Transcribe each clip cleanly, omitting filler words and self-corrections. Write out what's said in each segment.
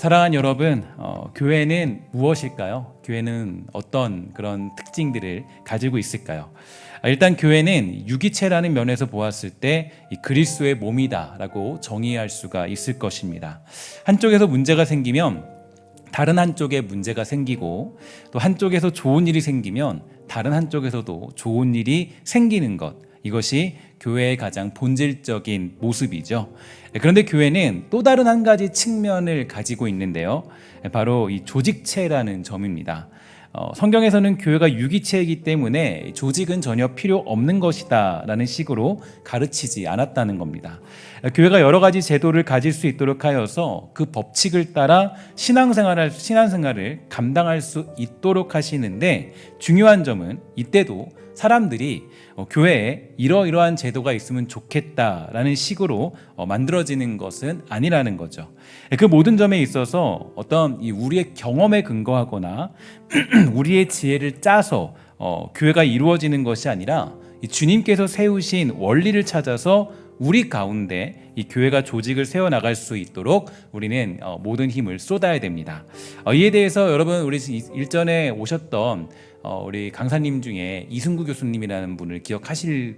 사랑하는 여러분, 교회는 무엇일까요? 교회는 어떤 그런 특징들을 가지고 있을까요? 일단 교회는 유기체라는 면에서 보았을 때 이 그리스도의 몸이다라고 정의할 수가 있을 것입니다. 한쪽에서 문제가 생기면 다른 한쪽에 문제가 생기고, 또 한쪽에서 좋은 일이 생기면 다른 한쪽에서도 좋은 일이 생기는 것, 이것이 교회의 가장 본질적인 모습이죠. 그런데 교회는 또 다른 한 가지 측면을 가지고 있는데요, 바로 이 조직체라는 점입니다. 성경에서는 교회가 유기체이기 때문에 조직은 전혀 필요 없는 것이다 라는 식으로 가르치지 않았다는 겁니다. 교회가 여러 가지 제도를 가질 수 있도록 하여서 그 법칙을 따라 신앙생활을 감당할 수 있도록 하시는데, 중요한 점은 이때도 사람들이 교회에 이러이러한 제도가 있으면 좋겠다라는 식으로 만들어지는 것은 아니라는 거죠. 그 모든 점에 있어서 어떤 우리의 경험에 근거하거나 우리의 지혜를 짜서 교회가 이루어지는 것이 아니라 주님께서 세우신 원리를 찾아서 우리 가운데 이 교회가 조직을 세워나갈 수 있도록 우리는 모든 힘을 쏟아야 됩니다. 이에 대해서 여러분, 우리 일전에 오셨던 우리 강사님 중에 이승구 교수님이라는 분을 기억하실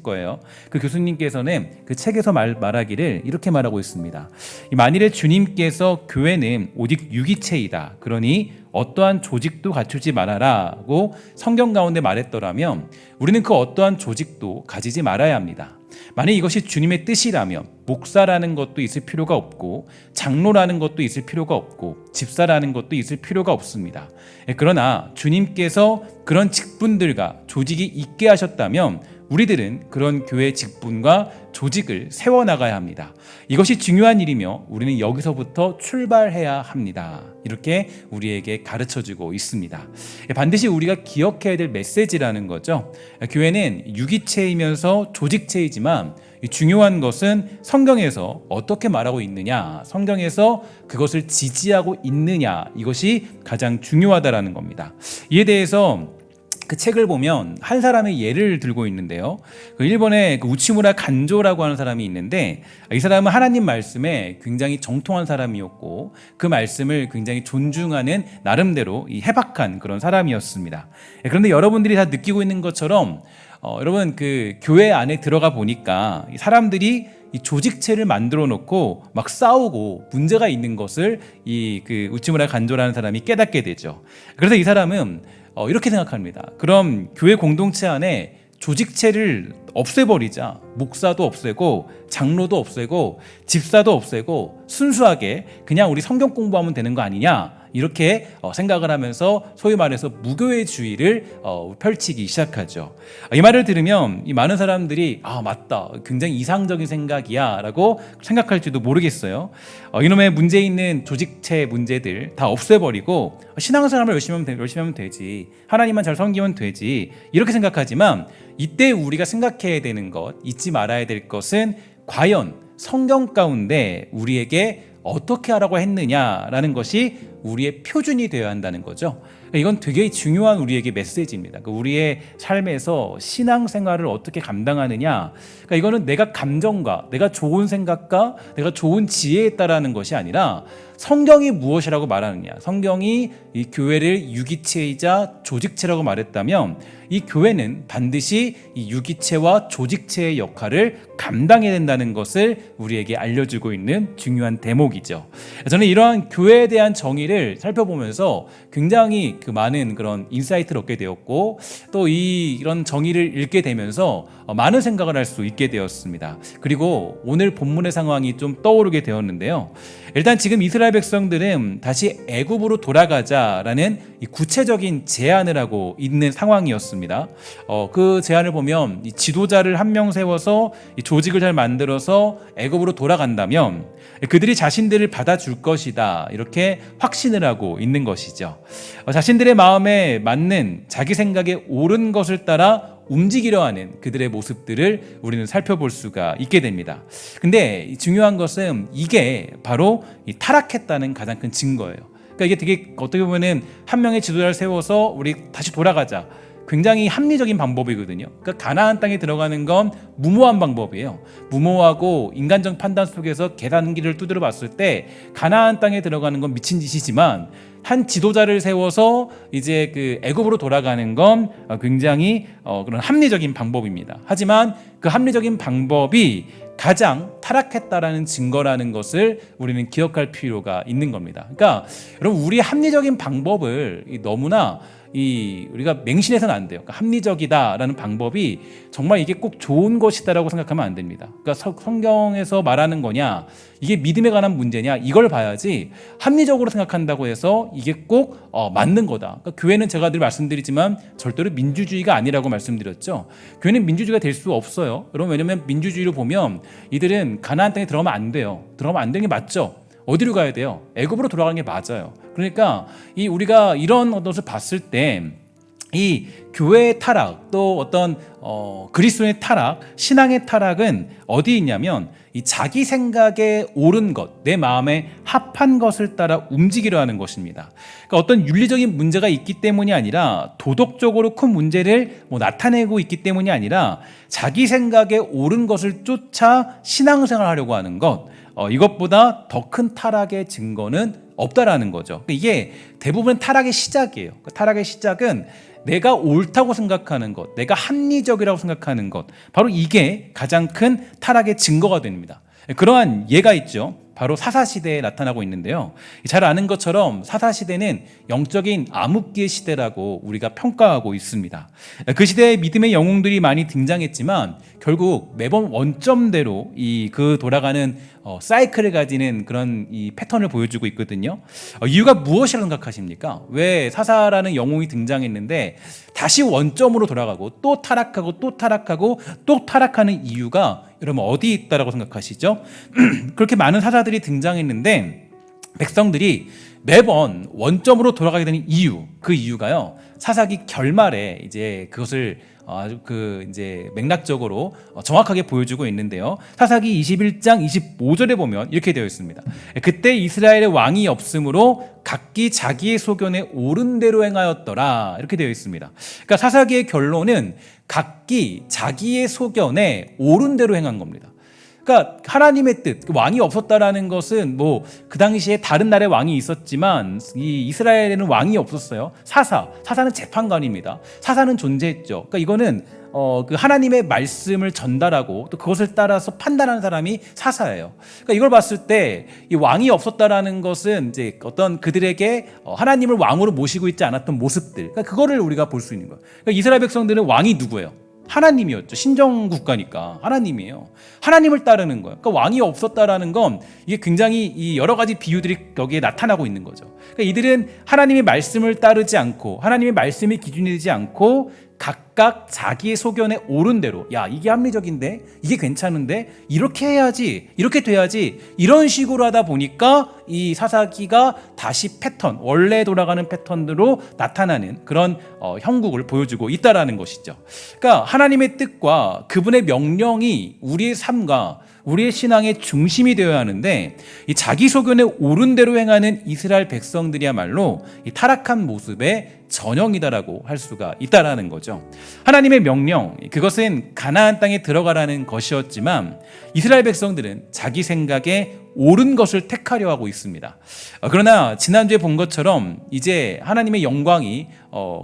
거예요. 그 교수님께서는 그 책에서 말하기를 이렇게 말하고 있습니다. 만일에 주님께서 교회는 오직 유기체이다, 그러니 어떠한 조직도 갖추지 말아라고 성경 가운데 말했더라면 우리는 그 어떠한 조직도 가지지 말아야 합니다. 만약 이것이 주님의 뜻이라면 목사라는 것도 있을 필요가 없고, 장로라는 것도 있을 필요가 없고, 집사라는 것도 있을 필요가 없습니다. 그러나 주님께서 그런 직분들과 조직이 있게 하셨다면 우리들은 그런 교회 직분과 조직을 세워나가야 합니다. 이것이 중요한 일이며 우리는 여기서부터 출발해야 합니다. 이렇게 우리에게 가르쳐주고 있습니다. 반드시 우리가 기억해야 될 메시지라는 거죠. 교회는 유기체이면서 조직체이지만 중요한 것은 성경에서 어떻게 말하고 있느냐, 성경에서 그것을 지지하고 있느냐, 이것이 가장 중요하다라는 겁니다. 이에 대해서 그 책을 보면 한 사람의 예를 들고 있는데요, 그 일본의 우치무라 간조라고 하는 사람이 있는데, 이 사람은 하나님 말씀에 굉장히 정통한 사람이었고 그 말씀을 굉장히 존중하는 나름대로 이 해박한 그런 사람이었습니다. 그런데 여러분들이 다 느끼고 있는 것처럼 여러분, 그 교회 안에 들어가 보니까 사람들이 이 조직체를 만들어 놓고 막 싸우고 문제가 있는 것을 그 우치무라 간조라는 사람이 깨닫게 되죠. 그래서 이 사람은 이렇게 생각합니다. 그럼 교회 공동체 안에 조직체를 없애버리자. 목사도 없애고 장로도 없애고 집사도 없애고 순수하게 그냥 우리 성경 공부하면 되는 거 아니냐, 이렇게 생각을 하면서 소위 말해서 무교회주의를 펼치기 시작하죠. 이 말을 들으면 이 많은 사람들이 맞다, 굉장히 이상적인 생각이야 라고 생각할지도 모르겠어요. 이놈의 문제 있는 조직체 문제들 다 없애버리고 신앙생활을 열심히 하면 되지, 하나님만 잘 섬기면 되지, 이렇게 생각하지만 이때 우리가 생각해야 되는 것, 잊지 말아야 될 것은 과연 성경 가운데 우리에게 어떻게 하라고 했느냐라는 것이 우리의 표준이 되어야 한다는 거죠. 이건 되게 중요한 우리에게 메시지입니다. 우리의 삶에서 신앙생활을 어떻게 감당하느냐, 이거는 내가 감정과 내가 좋은 생각과 내가 좋은 지혜에 따라하는 것이 아니라 성경이 무엇이라고 말하느냐, 성경이 이 교회를 유기체이자 조직체라고 말했다면 이 교회는 반드시 이 유기체와 조직체의 역할을 감당해야 된다는 것을 우리에게 알려주고 있는 중요한 대목이죠. 저는 이러한 교회에 대한 정의를 살펴보면서 굉장히 많은 그런 인사이트를 얻게 되었고, 또 이런 정의를 읽게 되면서 많은 생각을 할 수 있게 되었습니다. 그리고 오늘 본문의 상황이 좀 떠오르게 되었는데요, 일단 지금 이스라엘 백성들은 다시 애굽으로 돌아가자라는 이 구체적인 제안을 하고 있는 상황이었습니다. 그 제안을 보면 이 지도자를 한 명 세워서 이 조직을 잘 만들어서 애굽으로 돌아간다면 그들이 자신들을 받아줄 것이다, 이렇게 확신을 하고 있는 것이죠. 자신들의 마음에 맞는 자기 생각에 옳은 것을 따라 움직이려 하는 그들의 모습들을 우리는 살펴볼 수가 있게 됩니다. 근데 중요한 것은 이게 바로 타락했다는 가장 큰 증거예요. 그러니까 이게 되게 어떻게 보면은 한 명의 지도자를 세워서 우리 다시 돌아가자, 굉장히 합리적인 방법이거든요. 그러니까 가나안 땅에 들어가는 건 무모한 방법이에요. 무모하고 인간적 판단 속에서 계산기를 두드려 봤을 때 가나안 땅에 들어가는 건 미친 짓이지만 한 지도자를 세워서 이제 그 애굽으로 돌아가는 건 굉장히 그런 합리적인 방법입니다. 하지만 그 합리적인 방법이 가장 타락했다라는 증거라는 것을 우리는 기억할 필요가 있는 겁니다. 그러니까 여러분, 우리 합리적인 방법을 너무나 우리가 맹신해서는 안 돼요. 그러니까 합리적이다라는 방법이 정말 이게 꼭 좋은 것이다라고 생각하면 안 됩니다. 그러니까 성경에서 말하는 거냐, 이게 믿음에 관한 문제냐, 이걸 봐야지 합리적으로 생각한다고 해서 이게 꼭 맞는 거다. 그러니까 교회는 제가 늘 말씀드리지만 절대로 민주주의가 아니라고 말씀드렸죠. 교회는 민주주의가 될 수 없어요. 여러분, 왜냐면 민주주의를 보면 이들은 가나안 땅에 들어가면 안 돼요. 들어가면 안 되는 게 맞죠. 어디로 가야 돼요? 애굽으로 돌아가는 게 맞아요. 그러니까 우리가 이런 것을 봤을 때 이 교회의 타락, 또 어떤 그리스도의 타락, 신앙의 타락은 어디 있냐면 이 자기 생각에 옳은 것, 내 마음에 합한 것을 따라 움직이려 하는 것입니다. 그러니까 어떤 윤리적인 문제가 있기 때문이 아니라, 도덕적으로 큰 문제를 나타내고 있기 때문이 아니라 자기 생각에 옳은 것을 쫓아 신앙생활을 하려고 하는 것, 이것보다 더 큰 타락의 증거는 없다라는 거죠. 이게 대부분 타락의 시작이에요. 타락의 시작은 내가 옳다고 생각하는 것, 내가 합리적이라고 생각하는 것, 바로 이게 가장 큰 타락의 증거가 됩니다. 그러한 예가 있죠. 바로 사사시대에 나타나고 있는데요. 잘 아는 것처럼 사사시대는 영적인 암흑기의 시대라고 우리가 평가하고 있습니다. 그 시대에 믿음의 영웅들이 많이 등장했지만 결국 매번 원점대로 그 돌아가는 사이클을 가지는 그런 이 패턴을 보여주고 있거든요. 이유가 무엇이라고 생각하십니까? 왜 사사라는 영웅이 등장했는데 다시 원점으로 돌아가고 또 타락하고 또 타락하고 또 타락하는 이유가 여러분 어디 있다라고 생각하시죠? 그렇게 많은 사사들이 등장했는데 백성들이 매번 원점으로 돌아가게 되는 이유, 그 이유가요, 사사기 결말에 이제 그것을 아주 이제 맥락적으로 정확하게 보여주고 있는데요. 사사기 21장 25절에 보면 이렇게 되어 있습니다. 그때 이스라엘의 왕이 없으므로 각기 자기의 소견에 옳은 대로 행하였더라, 이렇게 되어 있습니다. 그러니까 사사기의 결론은 각기 자기의 소견에 옳은 대로 행한 겁니다. 그러니까 하나님의 뜻, 왕이 없었다라는 것은 그 당시에 다른 나라에 왕이 있었지만 이 이스라엘에는 왕이 없었어요. 사사는 재판관입니다. 사사는 존재했죠. 그러니까 이거는 그 하나님의 말씀을 전달하고 또 그것을 따라서 판단하는 사람이 사사예요. 그러니까 이걸 봤을 때 이 왕이 없었다라는 것은 이제 어떤 그들에게 하나님을 왕으로 모시고 있지 않았던 모습들, 그러니까 그거를 우리가 볼 수 있는 거예요. 그러니까 이스라엘 백성들은 왕이 누구예요? 하나님이었죠. 신정국가니까 하나님이에요. 하나님을 따르는 거예요. 그러니까 왕이 없었다라는 건 이게 굉장히 이 여러 가지 비유들이 여기에 나타나고 있는 거죠. 그러니까 이들은 하나님의 말씀을 따르지 않고 하나님의 말씀이 기준이 되지 않고 각각 자기의 소견에 옳은 대로, 야, 이게 합리적인데, 이게 괜찮은데, 이렇게 해야지, 이렇게 돼야지, 이런 식으로 하다 보니까 이 사사기가 다시 패턴, 원래 돌아가는 패턴으로 나타나는 그런 형국을 보여주고 있다라는 것이죠. 그러니까 하나님의 뜻과 그분의 명령이 우리의 삶과 우리의 신앙의 중심이 되어야 하는데, 이 자기 소견에 옳은 대로 행하는 이스라엘 백성들이야말로 이 타락한 모습의 전형이다라고 할 수가 있다라는 거죠. 하나님의 명령, 그것은 가나안 땅에 들어가라는 것이었지만 이스라엘 백성들은 자기 생각에 옳은 것을 택하려 하고 있습니다. 그러나 지난주에 본 것처럼 이제 하나님의 영광이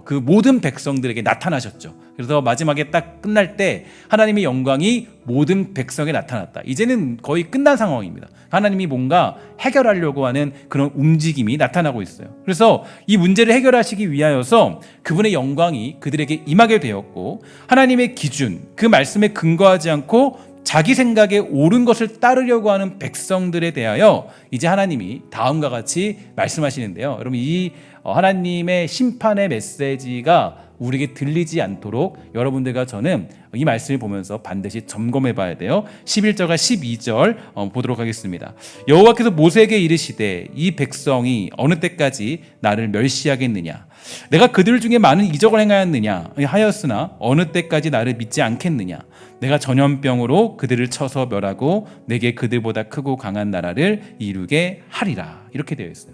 그 모든 백성들에게 나타나셨죠. 그래서 마지막에 딱 끝날 때 하나님의 영광이 모든 백성에 나타났다. 이제는 거의 끝난 상황입니다. 하나님이 뭔가 해결하려고 하는 그런 움직임이 나타나고 있어요. 그래서 이 문제를 해결하시기 위하여서 그분의 영광이 그들에게 임하게 되었고, 하나님의 기준, 그 말씀에 근거하지 않고 자기 생각에 옳은 것을 따르려고 하는 백성들에 대하여 이제 하나님이 다음과 같이 말씀하시는데요. 여러분, 이 하나님의 심판의 메시지가 우리에게 들리지 않도록 여러분들과 저는 이 말씀을 보면서 반드시 점검해 봐야 돼요. 11절과 12절 보도록 하겠습니다. 여호와께서 모세에게 이르시되 이 백성이 어느 때까지 나를 멸시하겠느냐, 내가 그들 중에 많은 이적을 행하였느냐 하였으나 어느 때까지 나를 믿지 않겠느냐, 내가 전염병으로 그들을 쳐서 멸하고 내게 그들보다 크고 강한 나라를 이루게 하리라, 이렇게 되어 있어요.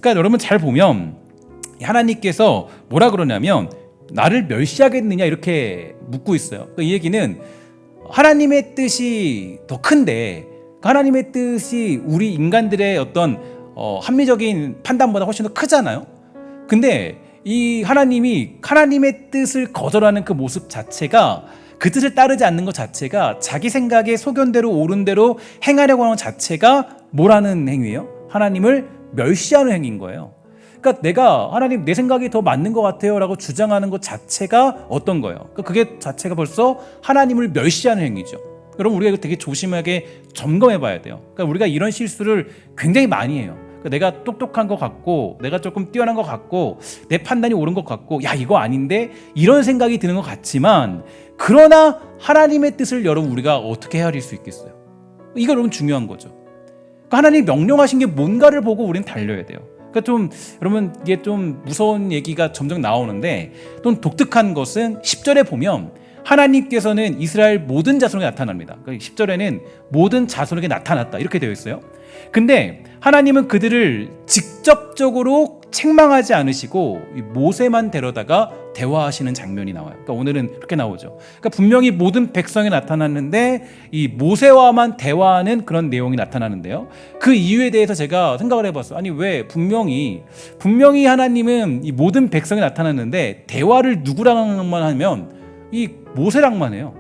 그러니까 여러분 잘 보면 하나님께서 뭐라 그러냐면 나를 멸시하겠느냐 이렇게 묻고 있어요. 이 얘기는 하나님의 뜻이 더 큰데 하나님의 뜻이 우리 인간들의 어떤 합리적인 판단보다 훨씬 더 크잖아요. 근데 이 하나님이 하나님의 뜻을 거절하는 그 모습 자체가, 그 뜻을 따르지 않는 것 자체가, 자기 생각에 소견대로 옳은 대로 행하려고 하는 것 자체가 뭐라는 행위예요? 하나님을 멸시하는 행위인 거예요. 그러니까 내가 하나님 내 생각이 더 맞는 것 같아요 라고 주장하는 것 자체가 어떤 거예요? 그러니까 그게 자체가 벌써 하나님을 멸시하는 행위죠. 여러분, 우리가 이거 되게 조심하게 점검해 봐야 돼요. 그러니까 우리가 이런 실수를 굉장히 많이 해요. 그러니까 내가 똑똑한 것 같고, 내가 조금 뛰어난 것 같고, 내 판단이 옳은 것 같고, 야 이거 아닌데, 이런 생각이 드는 것 같지만, 그러나 하나님의 뜻을 여러분 우리가 어떻게 헤아릴 수 있겠어요? 이거 여러분 중요한 거죠. 그러니까 하나님이 명령하신 게 뭔가를 보고 우리는 달려야 돼요. 그러니까 좀 여러분, 이게 좀 무서운 얘기가 점점 나오는데, 또 독특한 것은 10절에 보면 하나님께서는 이스라엘 모든 자손에게 나타납니다. 그러니까 10절에는 모든 자손에게 나타났다 이렇게 되어 있어요. 근데 하나님은 그들을 직접적으로 책망하지 않으시고 모세만 데려다가 대화하시는 장면이 나와요. 그러니까 오늘은 그렇게 나오죠. 그러니까 분명히 모든 백성이 나타났는데 이 모세와만 대화하는 그런 내용이 나타나는데요. 그 이유에 대해서 제가 생각을 해봤어요. 아니 왜 분명히 하나님은 이 모든 백성이 나타났는데 대화를 누구랑만 하면 이 모세랑만 해요.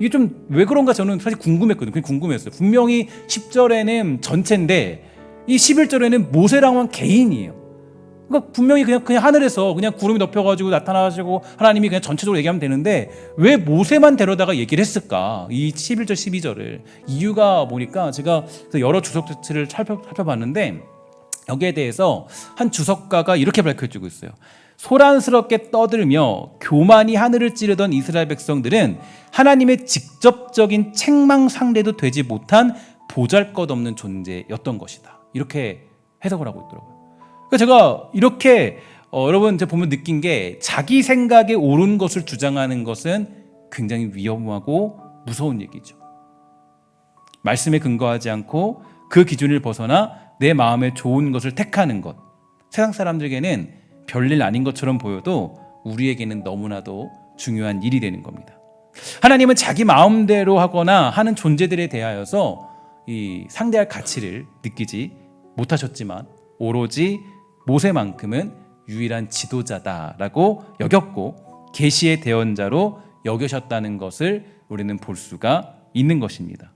이게 좀 왜 그런가 저는 사실 궁금했거든요. 그게 궁금했어요. 분명히 10절에는 전체인데 이 11절에는 모세랑만 개인이에요. 그러니까 분명히 그냥 하늘에서 그냥 구름이 덮여가지고 나타나시고 하나님이 그냥 전체적으로 얘기하면 되는데 왜 모세만 데려다가 얘기를 했을까? 이 11절 12절을 이유가 뭐니까 제가 여러 주석들을 살펴봤는데 여기에 대해서 한 주석가가 이렇게 밝혀주고 있어요. 소란스럽게 떠들며 교만이 하늘을 찌르던 이스라엘 백성들은 하나님의 직접적인 책망 상대도 되지 못한 보잘것없는 존재였던 것이다. 이렇게 해석을 하고 있더라고요. 그러니까 제가 이렇게 여러분 제가 보면 느낀 게 자기 생각에 옳은 것을 주장하는 것은 굉장히 위험하고 무서운 얘기죠. 말씀에 근거하지 않고 그 기준을 벗어나 내 마음에 좋은 것을 택하는 것. 세상 사람들에게는 별일 아닌 것처럼 보여도 우리에게는 너무나도 중요한 일이 되는 겁니다. 하나님은 자기 마음대로 하거나 하는 존재들에 대하여서 이 상대할 가치를 느끼지 못하셨지만 오로지 모세만큼은 유일한 지도자다라고 여겼고 계시의 대언자로 여기셨다는 것을 우리는 볼 수가 있는 것입니다.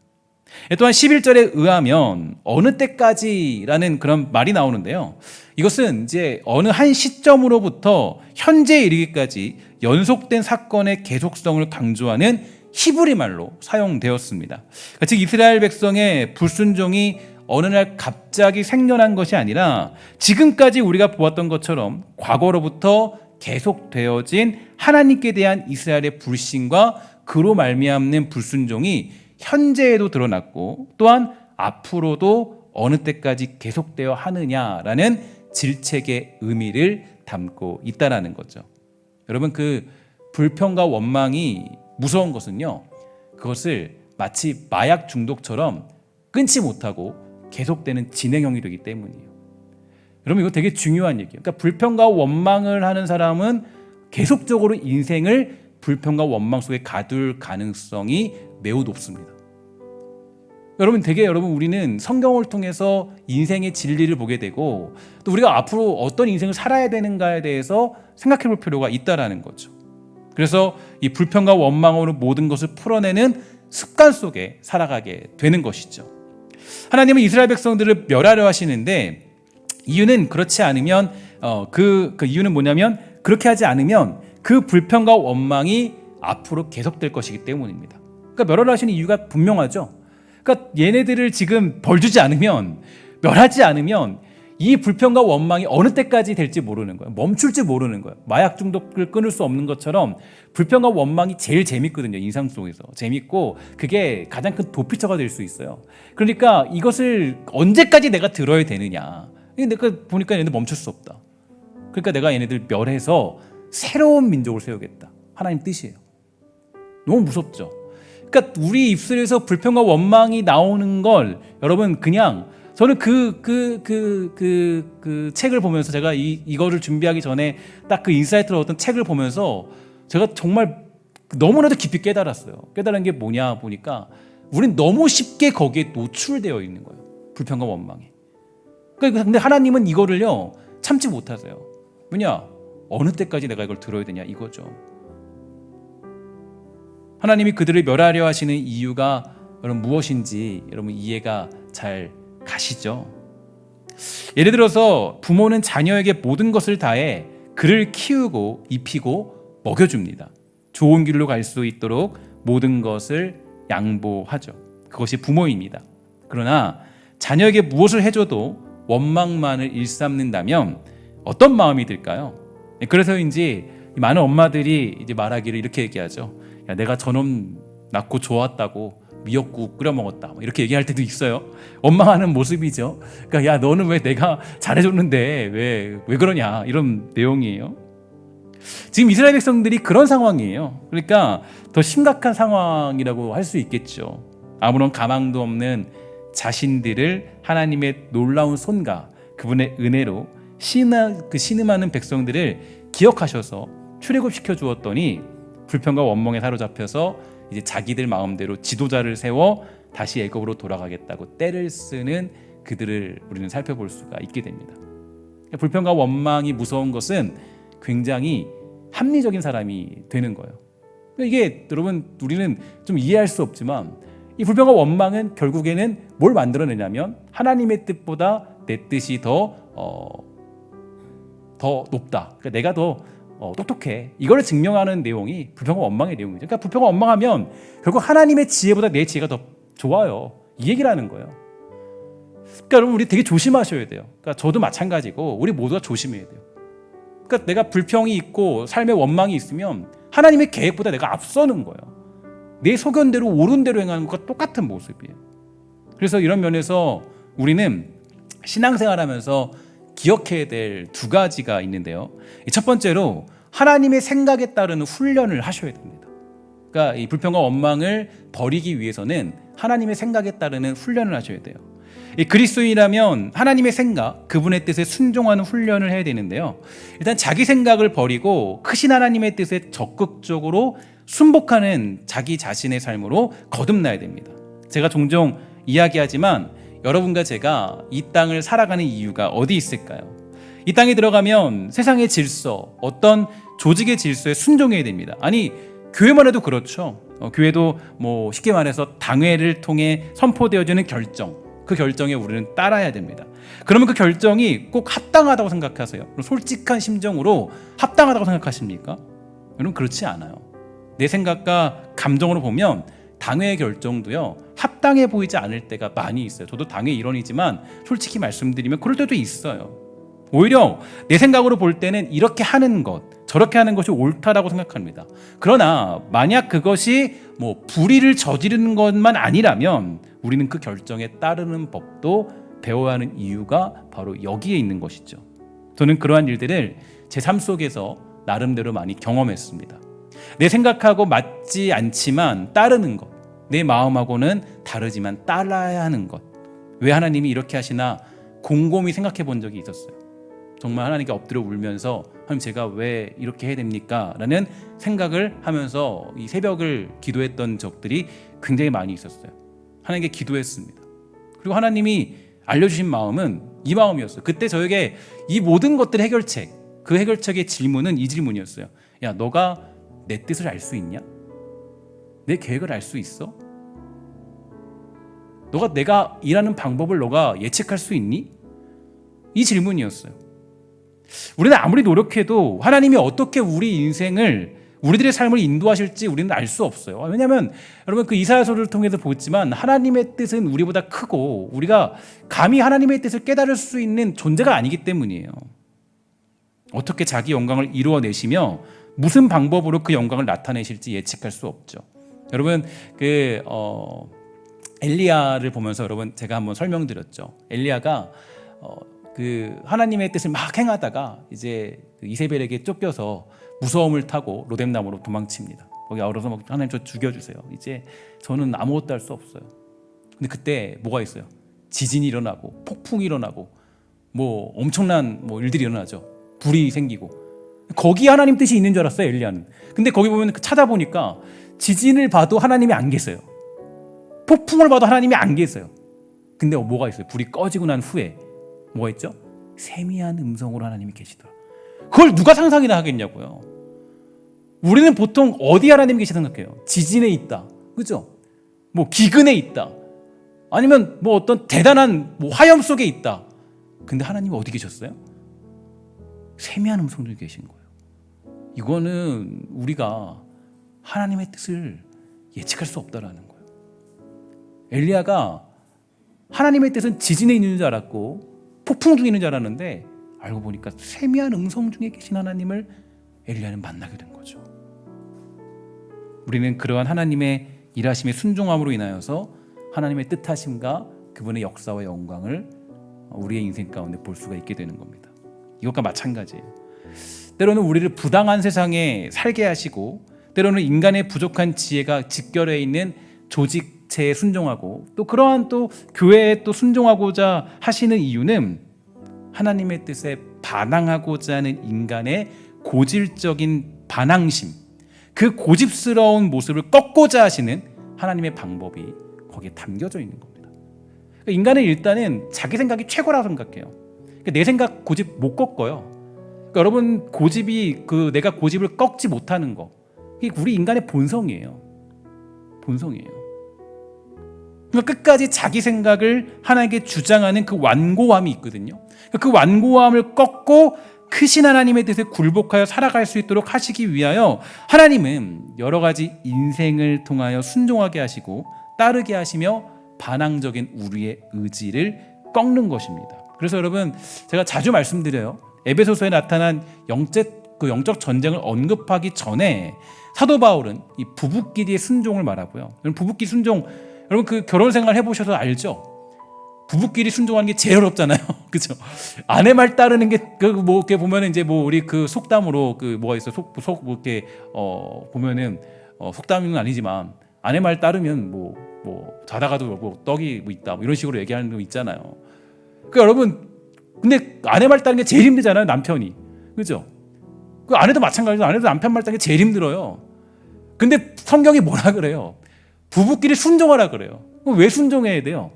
또한 11절에 의하면 어느 때까지라는 그런 말이 나오는데요. 이것은 이제 어느 한 시점으로부터 현재에 이르기까지 연속된 사건의 계속성을 강조하는 히브리 말로 사용되었습니다. 즉 이스라엘 백성의 불순종이 어느 날 갑자기 생겨난 것이 아니라 지금까지 우리가 보았던 것처럼 과거로부터 계속되어진 하나님께 대한 이스라엘의 불신과 그로 말미암는 불순종이 현재에도 드러났고 또한 앞으로도 어느 때까지 계속되어 하느냐라는 질책의 의미를 담고 있다는 거죠. 여러분, 그 불평과 원망이 무서운 것은요, 그것을 마치 마약 중독처럼 끊지 못하고 계속되는 진행형이 되기 때문이에요. 여러분, 이거 되게 중요한 얘기예요. 그러니까 불평과 원망을 하는 사람은 계속적으로 인생을 불평과 원망 속에 가둘 가능성이 매우 높습니다. 여러분, 우리는 성경을 통해서 인생의 진리를 보게 되고 또 우리가 앞으로 어떤 인생을 살아야 되는가에 대해서 생각해 볼 필요가 있다라는 거죠. 그래서 이 불평과 원망으로 모든 것을 풀어내는 습관 속에 살아가게 되는 것이죠. 하나님은 이스라엘 백성들을 멸하려 하시는데 이유는 그렇지 않으면 그 이유는 뭐냐면 그렇게 하지 않으면 그 불평과 원망이 앞으로 계속될 것이기 때문입니다. 그러니까 멸하려 하시는 이유가 분명하죠. 그러니까 얘네들을 지금 벌주지 않으면, 멸하지 않으면 이 불평과 원망이 어느 때까지 될지 모르는 거예요. 멈출지 모르는 거예요. 마약 중독을 끊을 수 없는 것처럼 불평과 원망이 제일 재밌거든요. 인상 속에서 재밌고 그게 가장 큰 도피처가 될 수 있어요. 그러니까 이것을 언제까지 내가 들어야 되느냐. 내가 보니까 얘네들 멈출 수 없다. 그러니까 내가 얘네들 멸해서 새로운 민족을 세우겠다. 하나님 뜻이에요. 너무 무섭죠. 그러니까 우리 입술에서 불평과 원망이 나오는 걸 여러분 그냥 저는 그 책을 보면서 제가 이거를 준비하기 전에 딱 그 인사이트를 얻은 책을 보면서 제가 정말 너무나도 깊이 깨달았어요. 깨달은 게 뭐냐 보니까 우린 너무 쉽게 거기에 노출되어 있는 거예요. 불평과 원망에. 근데 하나님은 이거를요 참지 못하세요. 왜냐? 어느 때까지 내가 이걸 들어야 되냐 이거죠. 하나님이 그들을 멸하려 하시는 이유가 여러분 무엇인지 여러분 이해가 잘 가시죠? 예를 들어서 부모는 자녀에게 모든 것을 다해 그를 키우고 입히고 먹여줍니다. 좋은 길로 갈 수 있도록 모든 것을 양보하죠. 그것이 부모입니다. 그러나 자녀에게 무엇을 해줘도 원망만을 일삼는다면 어떤 마음이 들까요? 그래서인지 많은 엄마들이 이제 말하기를 이렇게 얘기하죠. 야, 내가 저놈 낳고 좋았다고 미역국 끓여 먹었다 이렇게 얘기할 때도 있어요. 원망하는 모습이죠. 그러니까 야 너는 왜 내가 잘해줬는데 왜 그러냐 이런 내용이에요. 지금 이스라엘 백성들이 그런 상황이에요. 그러니까 더 심각한 상황이라고 할 수 있겠죠. 아무런 가망도 없는 자신들을 하나님의 놀라운 손과 그분의 은혜로 신음하는 백성들을 기억하셔서 출애굽시켜 주었더니 불평과 원망에 사로잡혀서 이제 자기들 마음대로 지도자를 세워 다시 애굽으로 돌아가겠다고 떼를 쓰는 그들을 우리는 살펴볼 수가 있게 됩니다. 불평과 원망이 무서운 것은 굉장히 합리적인 사람이 되는 거예요. 이게 여러분 우리는 좀 이해할 수 없지만 이 불평과 원망은 결국에는 뭘 만들어내냐면 하나님의 뜻보다 내 뜻이 더 높다. 그러니까 내가 더 똑똑해. 이거를 증명하는 내용이 불평과 원망의 내용이죠. 그러니까 불평과 원망하면 결국 하나님의 지혜보다 내 지혜가 더 좋아요. 이 얘기를 하는 거예요. 그러니까 여러분 우리 되게 조심하셔야 돼요. 그러니까 저도 마찬가지고 우리 모두가 조심해야 돼요. 그러니까 내가 불평이 있고 삶의 원망이 있으면 하나님의 계획보다 내가 앞서는 거예요. 내 소견대로 옳은 대로 행하는 것과 똑같은 모습이에요. 그래서 이런 면에서 우리는 신앙생활하면서 기억해야 될 두 가지가 있는데요. 첫 번째로 하나님의 생각에 따르는 훈련을 하셔야 됩니다. 그러니까 이 불평과 원망을 버리기 위해서는 하나님의 생각에 따르는 훈련을 하셔야 돼요. 이 그리스도인이라면 하나님의 생각, 그분의 뜻에 순종하는 훈련을 해야 되는데요. 일단 자기 생각을 버리고 크신 하나님의 뜻에 적극적으로 순복하는 자기 자신의 삶으로 거듭나야 됩니다. 제가 종종 이야기하지만 여러분과 제가 이 땅을 살아가는 이유가 어디 있을까요? 이 땅에 들어가면 세상의 질서, 어떤 조직의 질서에 순종해야 됩니다. 아니 교회만 해도 그렇죠. 교회도 뭐 쉽게 말해서 당회를 통해 선포되어지는 결정, 그 결정에 우리는 따라야 됩니다. 그러면 그 결정이 꼭 합당하다고 생각하세요? 솔직한 심정으로 합당하다고 생각하십니까? 여러분 그렇지 않아요. 내 생각과 감정으로 보면 당회의 결정도요 합당해 보이지 않을 때가 많이 있어요. 저도 당회 일원이지만 솔직히 말씀드리면 그럴 때도 있어요. 오히려 내 생각으로 볼 때는 이렇게 하는 것, 저렇게 하는 것이 옳다라고 생각합니다. 그러나 만약 그것이 뭐 불의를 저지르는 것만 아니라면 우리는 그 결정에 따르는 법도 배워야 하는 이유가 바로 여기에 있는 것이죠. 저는 그러한 일들을 제 삶 속에서 나름대로 많이 경험했습니다. 내 생각하고 맞지 않지만 따르는 것, 내 마음하고는 다르지만 따라야 하는 것. 왜 하나님이 이렇게 하시나 곰곰이 생각해 본 적이 있었어요. 정말 하나님께 엎드려 울면서 하나님 제가 왜 이렇게 해야 됩니까? 라는 생각을 하면서 이 새벽을 기도했던 적들이 굉장히 많이 있었어요. 하나님께 기도했습니다. 그리고 하나님이 알려주신 마음은 이 마음이었어요. 그때 저에게 이 모든 것들의 해결책, 그 해결책의 질문은 이 질문이었어요. 야, 너가 내 뜻을 알 수 있냐? 내 계획을 알 수 있어? 너가 내가 일하는 방법을 너가 예측할 수 있니? 이 질문이었어요. 우리는 아무리 노력해도 하나님이 어떻게 우리 인생을, 우리들의 삶을 인도하실지 우리는 알 수 없어요. 왜냐하면 여러분 그 이사야서를 통해서 보지만 하나님의 뜻은 우리보다 크고 우리가 감히 하나님의 뜻을 깨달을 수 있는 존재가 아니기 때문이에요. 어떻게 자기 영광을 이루어내시며 무슨 방법으로 그 영광을 나타내실지 예측할 수 없죠. 여러분 엘리야를 보면서 여러분 제가 한번 설명드렸죠. 엘리야가 그 하나님의 뜻을 막 행하다가 이제 그 이세벨에게 쫓겨서 무서움을 타고 로뎀나무로 도망칩니다. 거기 아우러서 막 하나님 저 죽여주세요. 이제 저는 아무것도 할 수 없어요. 근데 그때 뭐가 있어요? 지진이 일어나고 폭풍이 일어나고 뭐 엄청난 뭐 일들이 일어나죠. 불이 생기고 거기 하나님 뜻이 있는 줄 알았어요, 엘리야는. 근데 거기 보면 찾아보니까 지진을 봐도 하나님이 안 계세요. 폭풍을 봐도 하나님이 안 계세요. 근데 뭐가 있어요? 불이 꺼지고 난 후에 뭐가 있죠? 세미한 음성으로 하나님이 계시더라. 그걸 누가 상상이나 하겠냐고요. 우리는 보통 어디 하나님이 계시 생각해요? 지진에 있다, 그죠? 뭐 기근에 있다, 아니면 뭐 어떤 대단한 뭐 화염 속에 있다. 근데 하나님이 어디 계셨어요? 세미한 음성 중에 계신 거예요. 이거는 우리가 하나님의 뜻을 예측할 수 없다라는 거예요. 엘리야가 하나님의 뜻은 지진에 있는 줄 알았고 폭풍 중에 있는 줄 알았는데 알고 보니까 세미한 음성 중에 계신 하나님을 엘리야는 만나게 된 거죠. 우리는 그러한 하나님의 일하심의 순종함으로 인하여서 하나님의 뜻하심과 그분의 역사와 영광을 우리의 인생 가운데 볼 수가 있게 되는 겁니다. 이것과 마찬가지예요. 때로는 우리를 부당한 세상에 살게 하시고 때로는 인간의 부족한 지혜가 직결해 있는 조직체에 순종하고 또 그러한 또 교회에 또 순종하고자 하시는 이유는 하나님의 뜻에 반항하고자 하는 인간의 고질적인 반항심, 그 고집스러운 모습을 꺾고자 하시는 하나님의 방법이 거기에 담겨져 있는 겁니다. 그러니까 인간은 일단은 자기 생각이 최고라고 생각해요. 그러니까 내 생각 고집 못 꺾어요. 그러니까 여러분 고집이 내가 고집을 꺾지 못하는 거, 이게 우리 인간의 본성이에요. 본성이에요. 그러니까 끝까지 자기 생각을 하나님께 주장하는 그 완고함이 있거든요. 그러니까 그 완고함을 꺾고 크신 하나님의 뜻에 굴복하여 살아갈 수 있도록 하시기 위하여 하나님은 여러 가지 인생을 통하여 순종하게 하시고 따르게 하시며 반항적인 우리의 의지를 꺾는 것입니다. 그래서 여러분 제가 자주 말씀드려요. 에베소서에 나타난 영적 전쟁을 언급하기 전에 사도 바울은 이 부부끼리의 순종을 말하고요. 부부끼리 순종, 여러분 그 결혼 생활 해보셔서 알죠? 부부끼리 순종하는 게 제일 어렵잖아요. 그죠? 아내 말 따르는 게, 뭐, 이렇게 보면은 이제 뭐, 우리 그 속담으로 뭐가 있어. 뭐, 이렇게, 보면은, 속담은 아니지만, 아내 말 따르면 자다가도 뭐, 떡이 뭐 있다. 뭐 이런 식으로 얘기하는 거 있잖아요. 그 여러분, 근데 아내 말 따르는 게 제일 힘들잖아요. 남편이. 그죠? 그 아내도 마찬가지로 아내도 남편 말 따르는 게 제일 힘들어요. 근데 성경이 뭐라 그래요? 부부끼리 순종하라 그래요. 왜 순종해야 돼요?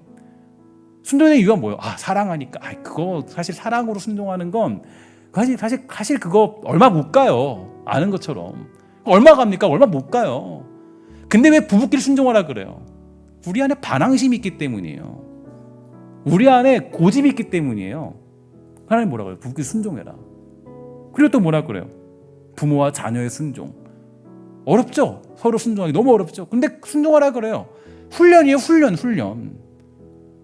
순종의 이유가 뭐예요? 사랑하니까. 그거 사실 사랑으로 순종하는 건 사실 그거 얼마 못 가요. 아는 것처럼. 얼마 갑니까? 얼마 못 가요. 근데 왜 부부끼리 순종하라 그래요? 우리 안에 반항심이 있기 때문이에요. 우리 안에 고집이 있기 때문이에요. 하나님 뭐라 그래요? 부부끼리 순종해라. 그리고 또 뭐라 그래요? 부모와 자녀의 순종. 어렵죠? 서로 순종하기 너무 어렵죠? 근데 순종하라 그래요. 훈련이에요. 훈련.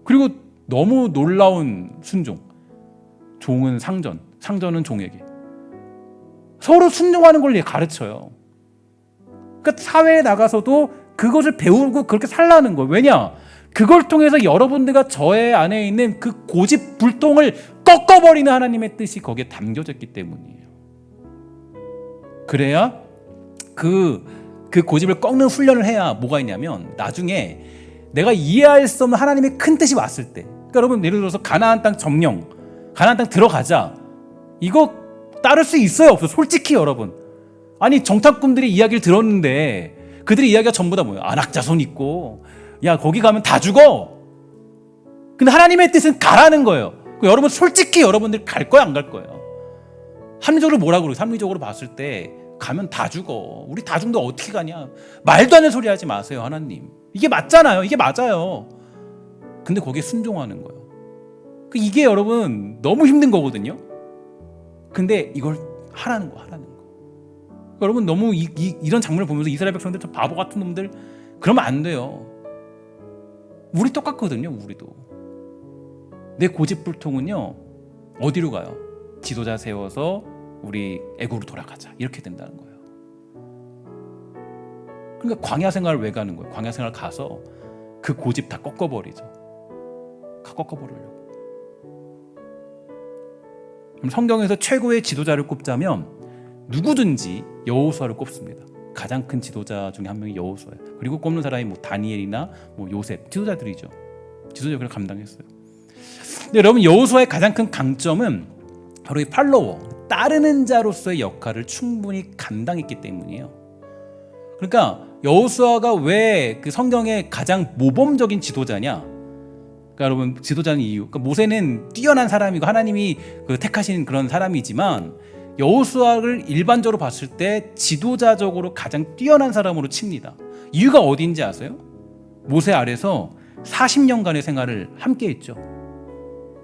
그리고 너무 놀라운 순종. 종은 상전, 상전은 종에게. 서로 순종하는 걸 가르쳐요. 그러니까 사회에 나가서도 그것을 배우고 그렇게 살라는 거예요. 왜냐? 그걸 통해서 여러분들과 저의 안에 있는 그 고집 불통을 꺾어버리는 하나님의 뜻이 거기에 담겨졌기 때문이에요. 그래야 그 고집을 꺾는 훈련을 해야 뭐가 있냐면 나중에 내가 이해할 수 없는 하나님의 큰 뜻이 왔을 때, 그러니까 여러분 예를 들어서 가나안 땅 점령, 가나안 땅 들어가자, 이거 따를 수 있어요 없어요? 솔직히 여러분, 아니 정탐꾼들이 이야기를 들었는데 그들의 이야기가 전부 다 뭐예요? 안악자손 있고 야 거기 가면 다 죽어. 근데 하나님의 뜻은 가라는 거예요. 여러분 솔직히 여러분들 갈 거야 안 갈 거예요? 합리적으로 뭐라고 그래요? 합리적으로 봤을 때 가면 다 죽어. 우리 다 죽는데 어떻게 가냐? 말도 안 되는 소리 하지 마세요 하나님. 이게 맞잖아요. 이게 맞아요. 근데 거기에 순종하는 거예요. 이게 여러분 너무 힘든 거거든요. 근데 이걸 하라는 거. 여러분 너무 이런 장면을 보면서 이스라엘 백성들 저 바보 같은 놈들 그러면 안 돼요. 우리 똑같거든요. 우리도. 내 고집불통은요 어디로 가요? 지도자 세워서 우리 애국으로 돌아가자 이렇게 된다는 거예요. 그러니까 광야 생활 왜 가는 거예요? 광야 생활 가서 그 고집 다 꺾어버리죠. 다 꺾어버리려고. 그럼 성경에서 최고의 지도자를 꼽자면 누구든지 여호수아를 꼽습니다. 가장 큰 지도자 중에 한 명이 여호수아예요. 그리고 꼽는 사람이 다니엘이나 요셉, 지도자들이죠. 지도자를 감당했어요. 근데 여러분, 여호수아의 가장 큰 강점은 바로 이 팔로워, 따르는 자로서의 역할을 충분히 감당했기 때문이에요. 그러니까 여호수아가 왜 그 성경의 가장 모범적인 지도자냐? 그러니까 여러분, 지도자는 이유. 그러니까 모세는 뛰어난 사람이고 하나님이 그 택하신 그런 사람이지만 여호수아를 일반적으로 봤을 때 지도자적으로 가장 뛰어난 사람으로 칩니다. 이유가 어디인지 아세요? 모세 아래서 40년간의 생활을 함께 했죠.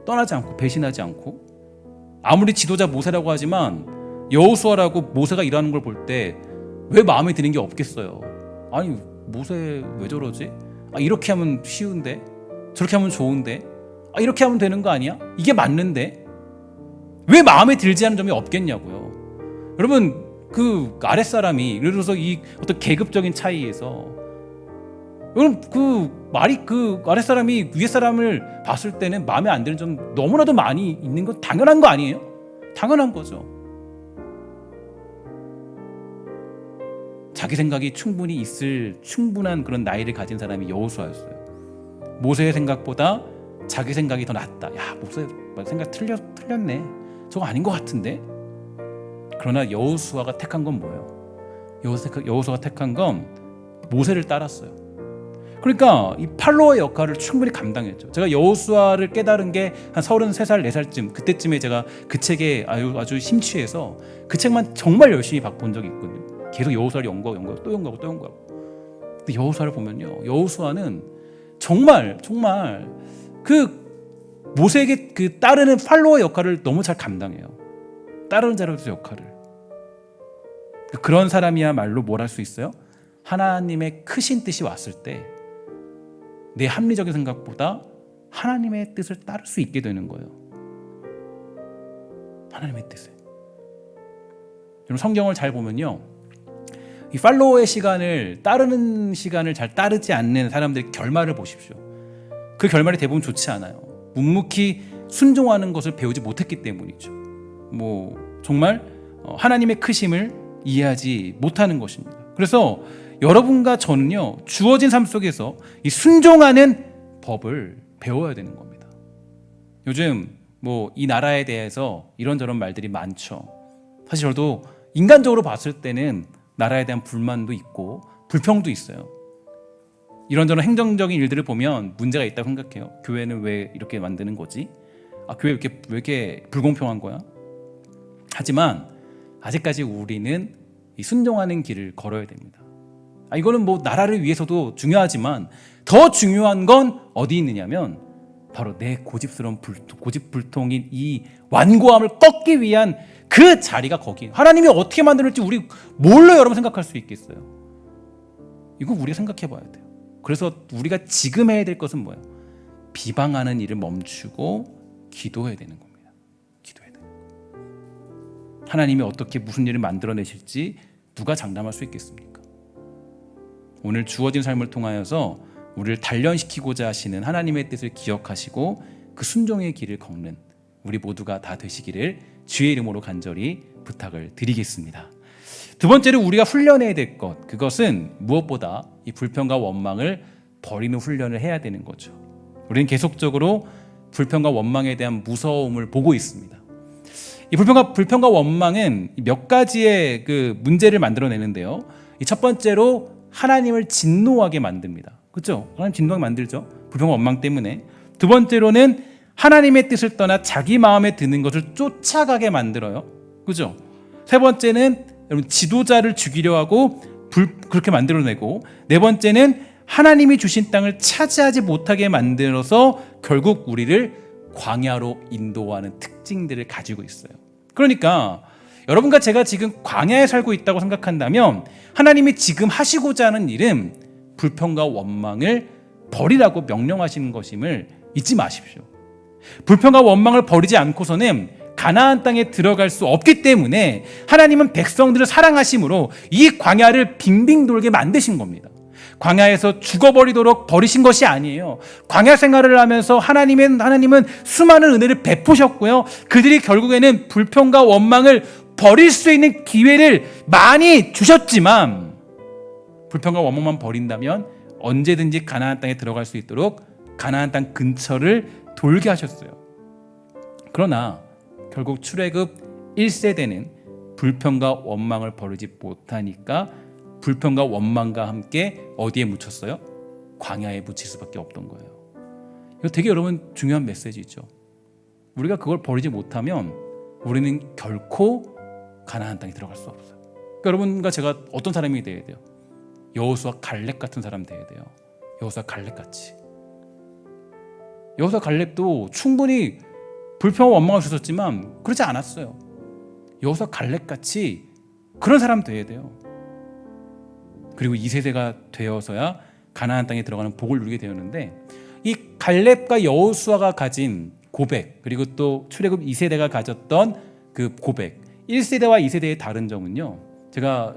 떠나지 않고 배신하지 않고. 아무리 지도자 모세라고 하지만 여호수아라고 모세가 일하는 걸 볼 때 왜 마음에 드는 게 없겠어요. 아니, 모세 왜 저러지? 이렇게 하면 쉬운데, 저렇게 하면 좋은데, 이렇게 하면 되는 거 아니야? 이게 맞는데 왜 마음에 들지 않은 점이 없겠냐고요. 여러분, 그 아랫사람이, 예를 들어서 이 어떤 계급적인 차이에서, 여러분, 그 말이, 그 아랫사람이 위에사람을 봤을 때는 마음에 안 드는 점 너무나도 많이 있는 건 당연한 거 아니에요? 당연한 거죠. 자기 생각이 충분히 있을 충분한 그런 나이를 가진 사람이 여호수아였어요. 모세의 생각보다 자기 생각이 더 낫다. 야, 모세 생각 틀렸네. 저거 아닌 것 같은데. 그러나 여호수아가 택한 건 뭐예요? 여호수아가 택한 건 모세를 따랐어요. 그러니까 이 팔로워의 역할을 충분히 감당했죠. 제가 여호수아를 깨달은 게 한 33살, 4살쯤, 그때쯤에 제가 그 책에 아주 심취해서 그 책만 정말 열심히 본 적이 있거든요. 계속 여호수아를 연구하고 또 연구하고. 근데 여호수아를 보면요, 여호수아는 정말 그 모세에게 그 따르는 팔로워 역할을 너무 잘 감당해요. 따르는 자로서 역할을. 그런 사람이야말로 뭘 할 수 있어요? 하나님의 크신 뜻이 왔을 때 내 합리적인 생각보다 하나님의 뜻을 따를 수 있게 되는 거예요. 하나님의 뜻을. 여러분, 성경을 잘 보면요, 이 팔로워의 시간을, 따르는 시간을 잘 따르지 않는 사람들의 결말을 보십시오. 그 결말이 대부분 좋지 않아요. 묵묵히 순종하는 것을 배우지 못했기 때문이죠. 정말 하나님의 크심을 이해하지 못하는 것입니다. 그래서 여러분과 저는요, 주어진 삶 속에서 이 순종하는 법을 배워야 되는 겁니다. 요즘 이 나라에 대해서 이런저런 말들이 많죠. 사실 저도 인간적으로 봤을 때는 나라에 대한 불만도 있고 불평도 있어요. 이런저런 행정적인 일들을 보면 문제가 있다고 생각해요. 교회는 왜 이렇게 만드는 거지? 교회 왜 이렇게 불공평한 거야? 하지만 아직까지 우리는 이 순종하는 길을 걸어야 됩니다. 이거는 나라를 위해서도 중요하지만 더 중요한 건 어디 있느냐면 바로 내 고집불통인 이 완고함을 꺾기 위한 그 자리가 거기. 하나님이 어떻게 만들었지 우리 뭘로 여러분 생각할 수 있겠어요? 이거 우리가 생각해 봐야 돼요. 그래서 우리가 지금 해야 될 것은 뭐예요? 비방하는 일을 멈추고 기도해야 되는 겁니다. 기도해야 돼요. 하나님이 어떻게 무슨 일을 만들어내실지 누가 장담할 수 있겠습니까? 오늘 주어진 삶을 통하여서 우리를 단련시키고자 하시는 하나님의 뜻을 기억하시고 그 순종의 길을 걷는 우리 모두가 다 되시기를 주의 이름으로 간절히 부탁을 드리겠습니다. 두 번째로 우리가 훈련해야 될 것, 그것은 무엇보다 이 불평과 원망을 버리는 훈련을 해야 되는 거죠. 우리는 계속적으로 불평과 원망에 대한 무서움을 보고 있습니다. 이 불평과 원망은 몇 가지의 그 문제를 만들어내는데요. 이 첫 번째로 하나님을 진노하게 만듭니다. 그렇죠? 하나님 진노하게 만들죠. 불평과 원망 때문에. 두 번째로는 하나님의 뜻을 떠나 자기 마음에 드는 것을 쫓아가게 만들어요. 그렇죠? 세 번째는 여러분 지도자를 죽이려 하고 그렇게 만들어내고, 네 번째는 하나님이 주신 땅을 차지하지 못하게 만들어서 결국 우리를 광야로 인도하는 특징들을 가지고 있어요. 그러니까 여러분과 제가 지금 광야에 살고 있다고 생각한다면 하나님이 지금 하시고자 하는 일은 불평과 원망을 버리라고 명령하시는 것임을 잊지 마십시오. 불평과 원망을 버리지 않고서는 가나안 땅에 들어갈 수 없기 때문에 하나님은 백성들을 사랑하심으로 이 광야를 빙빙 돌게 만드신 겁니다. 광야에서 죽어버리도록 버리신 것이 아니에요. 광야 생활을 하면서 하나님은 수많은 은혜를 베푸셨고요. 그들이 결국에는 불평과 원망을 버릴 수 있는 기회를 많이 주셨지만 불평과 원망만 버린다면 언제든지 가나안 땅에 들어갈 수 있도록 가나안 땅 근처를 돌게 하셨어요. 그러나 결국 출애굽 1세대는 불평과 원망을 버리지 못하니까 불평과 원망과 함께 어디에 묻혔어요? 광야에 묻힐 수밖에 없던 거예요. 이거 되게 여러분 중요한 메시지죠. 우리가 그걸 버리지 못하면 우리는 결코 가나안 땅에 들어갈 수 없어요. 그러니까 여러분과 제가 어떤 사람이 돼야 돼요? 여호수아 갈렙 같은 사람 돼야 돼요. 여호수아 갈렙 같이. 여호수아 갈렙도 충분히 불평과 원망을 주셨지만 그러지 않았어요. 여호수아 갈렙 같이 그런 사람 돼야 돼요. 그리고 2세대가 되어서야 가나안 땅에 들어가는 복을 누리게 되었는데, 이 갈렙과 여호수아가 가진 고백, 그리고 또 출애굽 2세대가 가졌던 그 고백, 1세대와 2세대의 다른 점은요, 제가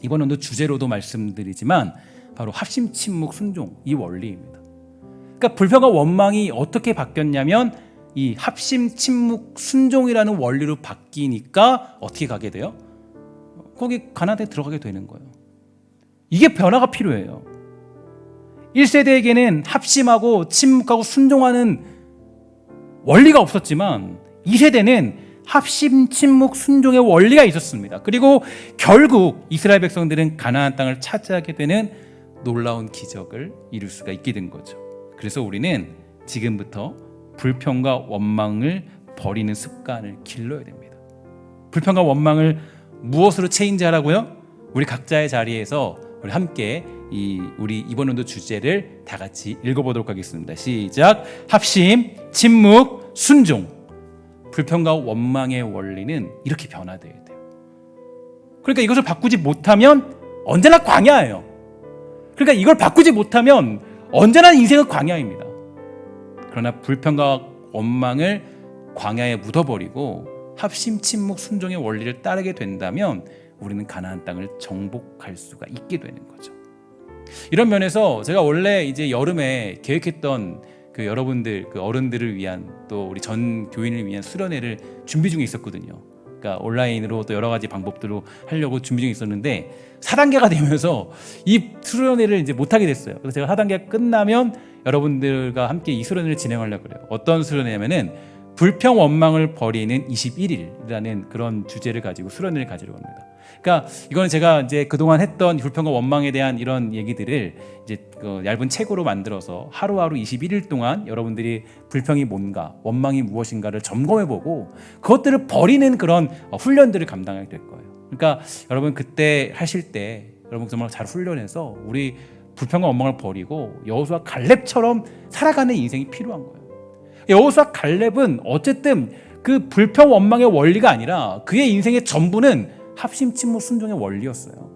이번 연도 주제로도 말씀드리지만 바로 합심, 침묵, 순종, 이 원리입니다. 그러니까 불평과 원망이 어떻게 바뀌었냐면 이 합심, 침묵, 순종이라는 원리로 바뀌니까 어떻게 가게 돼요? 거기 가나안에 들어가게 되는 거예요. 이게 변화가 필요해요. 1세대에게는 합심하고 침묵하고 순종하는 원리가 없었지만 2세대는 합심, 침묵, 순종의 원리가 있었습니다. 그리고 결국 이스라엘 백성들은 가나안 땅을 차지하게 되는 놀라운 기적을 이룰 수가 있게 된 거죠. 그래서 우리는 지금부터 불평과 원망을 버리는 습관을 길러야 됩니다. 불평과 원망을 무엇으로 체인지하라고요? 우리 각자의 자리에서 우리 함께 우리 이번 연도 주제를 다 같이 읽어보도록 하겠습니다. 시작. 합심, 침묵, 순종. 불평과 원망의 원리는 이렇게 변화되어야 돼요. 그러니까 이것을 바꾸지 못하면 언제나 광야예요. 그러니까 이걸 바꾸지 못하면 언제나 인생은 광야입니다. 그러나 불평과 원망을 광야에 묻어버리고 합심, 침묵, 순종의 원리를 따르게 된다면 우리는 가나안 땅을 정복할 수가 있게 되는 거죠. 이런 면에서 제가 원래 이제 여름에 계획했던 여러분들, 어른들을 위한, 또 우리 전 교인을 위한 수련회를 준비 중에 있었거든요. 그러니까 온라인으로 또 여러 가지 방법들로 하려고 준비 중에 있었는데 4단계가 되면서 이 수련회를 이제 못하게 됐어요. 그래서 제가 4단계가 끝나면 여러분들과 함께 이 수련회를 진행하려고 그래요. 어떤 수련회냐면은 불평 원망을 버리는 21일이라는 그런 주제를 가지고 수련회를 가지려고 합니다. 그러니까 이거는 제가 이제 그동안 했던 불평과 원망에 대한 이런 얘기들을 이제 얇은 책으로 만들어서 하루하루 21일 동안 여러분들이 불평이 뭔가, 원망이 무엇인가를 점검해보고 그것들을 버리는 그런 훈련들을 감당하게 될 거예요. 그러니까 여러분 그때 하실 때 여러분 정말 잘 훈련해서 우리 불평과 원망을 버리고 여호수아 갈렙처럼 살아가는 인생이 필요한 거예요. 여호수아 갈렙은 어쨌든 그 불평 원망의 원리가 아니라 그의 인생의 전부는 합심, 침묵, 순종의 원리였어요.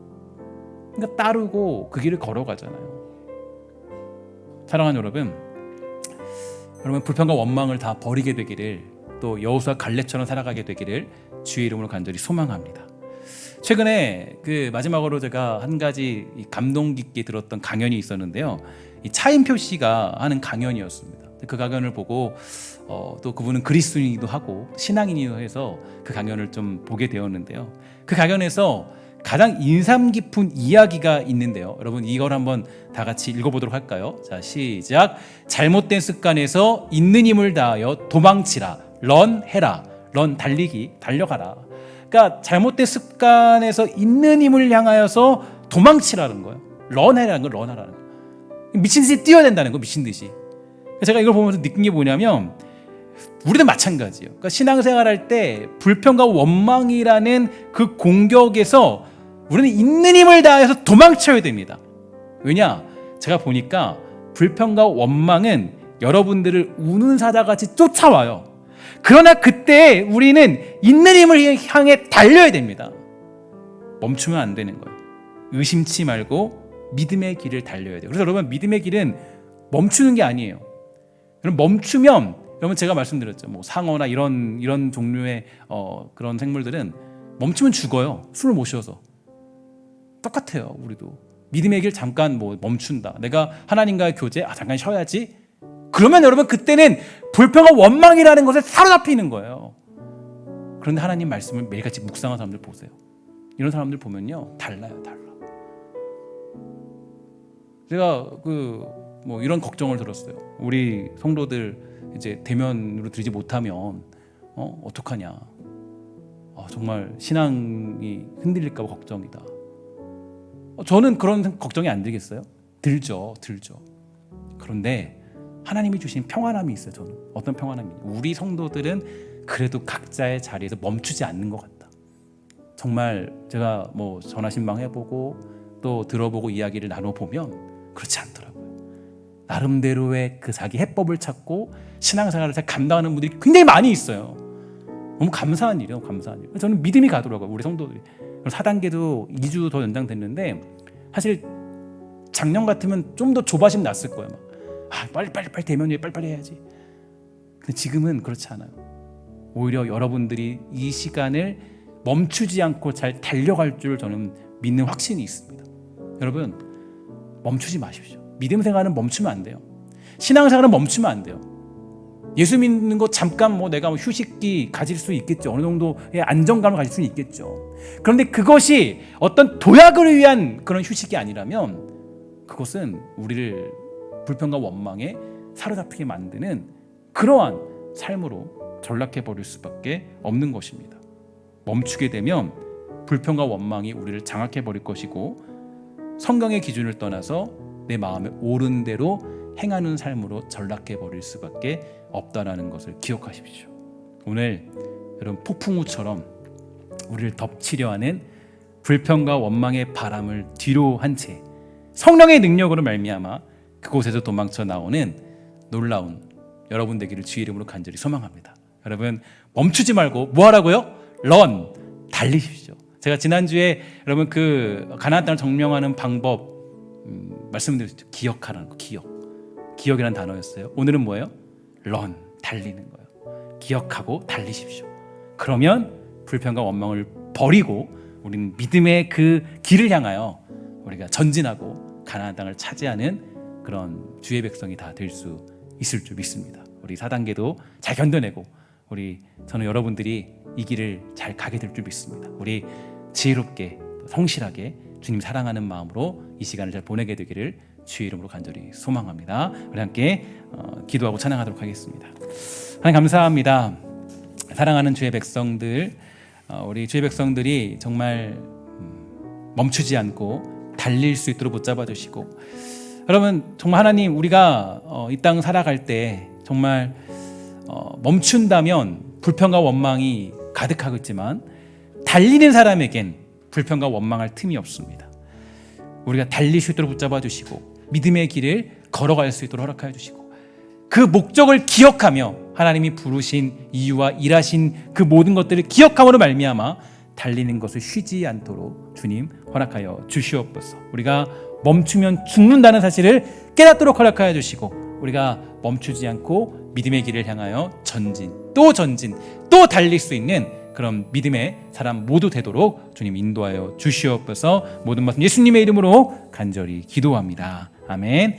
그러니까 따르고 그 길을 걸어가잖아요. 사랑하는 여러분, 불평과 원망을 다 버리게 되기를, 또 여호수아 갈렙처럼 살아가게 되기를 주의 이름으로 간절히 소망합니다. 최근에 마지막으로 제가 한 가지 감동 깊게 들었던 강연이 있었는데요. 이 차인표 씨가 하는 강연이었습니다. 그 강연을 보고 또 그분은 그리스도인이기도 하고 신앙인이기도 해서 그 강연을 좀 보게 되었는데요. 그 강연에서 가장 인상 깊은 이야기가 있는데요. 여러분 이걸 한번 다 같이 읽어보도록 할까요? 자, 시작. 잘못된 습관에서 있는 힘을 다하여 도망치라. 런 해라. 런 달리기, 달려가라. 그러니까 잘못된 습관에서 있는 힘을 향하여서 도망치라는 거예요. 런해라는 거, 런하라는 거. 미친 듯이 뛰어야 된다는 거, 미친 듯이. 제가 이걸 보면서 느낀 게 뭐냐면 우리도 마찬가지예요. 그러니까 신앙생활할 때 불평과 원망이라는 그 공격에서 우리는 있는 힘을 다해서 도망쳐야 됩니다. 왜냐? 제가 보니까 불평과 원망은 여러분들을 우는 사자같이 쫓아와요. 그러나 그때 우리는 있는 힘을 향해 달려야 됩니다. 멈추면 안 되는 거예요. 의심치 말고 믿음의 길을 달려야 돼요. 그래서 여러분 믿음의 길은 멈추는 게 아니에요. 여러분 멈추면, 여러분 제가 말씀드렸죠. 뭐 상어나 이런 종류의 그런 생물들은 멈추면 죽어요. 숨을 못 쉬어서. 똑같아요. 우리도 믿음의 길 잠깐 멈춘다. 내가 하나님과의 교제, 잠깐 쉬어야지. 그러면 여러분 그때는 불평과 원망이라는 것에 사로잡히는 거예요. 그런데 하나님 말씀을 매일같이 묵상하는 사람들 보세요. 이런 사람들 보면요 달라요. 제가 이런 걱정을 들었어요. 우리 성도들 이제 대면으로 드리지 못하면 어떡하냐. 정말 신앙이 흔들릴까 봐 걱정이다. 저는 그런 걱정이 안 들겠어요? 들죠. 그런데 하나님이 주신 평안함이 있어요. 저는 어떤 평안함이? 우리 성도들은 그래도 각자의 자리에서 멈추지 않는 것 같다. 정말 제가 뭐 전화신방 해보고 또 들어보고 이야기를 나눠보면 그렇지 않더라고요. 나름대로의 그 자기 해법을 찾고 신앙생활을 잘 감당하는 분들이 굉장히 많이 있어요. 너무 감사한 일이에요. 감사한 일. 저는 믿음이 가더라고요. 우리 성도들이. 4단계도 2주 더 연장됐는데 사실 작년 같으면 좀 더 조바심 났을 거예요. 빨리 대면에 빨리 해야지. 근데 지금은 그렇지 않아요. 오히려 여러분들이 이 시간을 멈추지 않고 잘 달려갈 줄 저는 믿는 확신이 있습니다. 여러분 멈추지 마십시오. 믿음 생활은 멈추면 안 돼요. 신앙생활은 멈추면 안 돼요. 예수 믿는 거 잠깐 내가 휴식기 가질 수 있겠죠. 어느 정도의 안정감을 가질 수 있겠죠. 그런데 그것이 어떤 도약을 위한 그런 휴식이 아니라면 그것은 우리를 불평과 원망에 사로잡히게 만드는 그러한 삶으로 전락해 버릴 수밖에 없는 것입니다. 멈추게 되면 불평과 원망이 우리를 장악해 버릴 것이고 성경의 기준을 떠나서 내 마음에 옳은 대로 행하는 삶으로 전락해 버릴 수밖에 없다라는 것을 기억하십시오. 오늘 여러분 폭풍우처럼 우리를 덮치려 하는 불평과 원망의 바람을 뒤로 한 채 성령의 능력으로 말미암아 그곳에서 도망쳐 나오는 놀라운 여러분 되기를 주의 이름으로 간절히 소망합니다. 여러분 멈추지 말고 뭐 하라고요? 런 달리십시오. 제가 지난주에 여러분 그 가나안 땅을 정령하는 방법 말씀드렸죠. 기억하라는 거. 기억이라는 단어였어요. 오늘은 뭐예요? 런 달리는 거예요. 기억하고 달리십시오. 그러면 불평과 원망을 버리고 우리는 믿음의 그 길을 향하여 우리가 전진하고 가나안 땅을 차지하는 그런 주의 백성이 다 될 수 있을 줄 믿습니다. 우리 4단계도 잘 견뎌내고 저는 여러분들이 이 길을 잘 가게 될 줄 믿습니다. 우리 지혜롭게 성실하게 주님 사랑하는 마음으로 이 시간을 잘 보내게 되기를 주의 이름으로 간절히 소망합니다. 우리 함께 기도하고 찬양하도록 하겠습니다. 하나님 감사합니다. 사랑하는 주의 백성들, 우리 주의 백성들이 정말 멈추지 않고 달릴 수 있도록 붙잡아 주시고, 여러분 정말 하나님 우리가 이 땅 살아갈 때 정말 멈춘다면 불평과 원망이 가득하겠지만 달리는 사람에겐 불평과 원망할 틈이 없습니다. 우리가 달릴 수 있도록 붙잡아 주시고 믿음의 길을 걸어갈 수 있도록 허락하여 주시고 그 목적을 기억하며 하나님이 부르신 이유와 일하신 그 모든 것들을 기억함으로 말미암아 달리는 것을 쉬지 않도록 주님 허락하여 주시옵소서. 우리가 멈추면 죽는다는 사실을 깨닫도록 허락하여 주시고 우리가 멈추지 않고 믿음의 길을 향하여 전진 또 달릴 수 있는 그런 믿음의 사람 모두 되도록 주님 인도하여 주시옵소서. 모든 말씀 예수님의 이름으로 간절히 기도합니다. 아멘.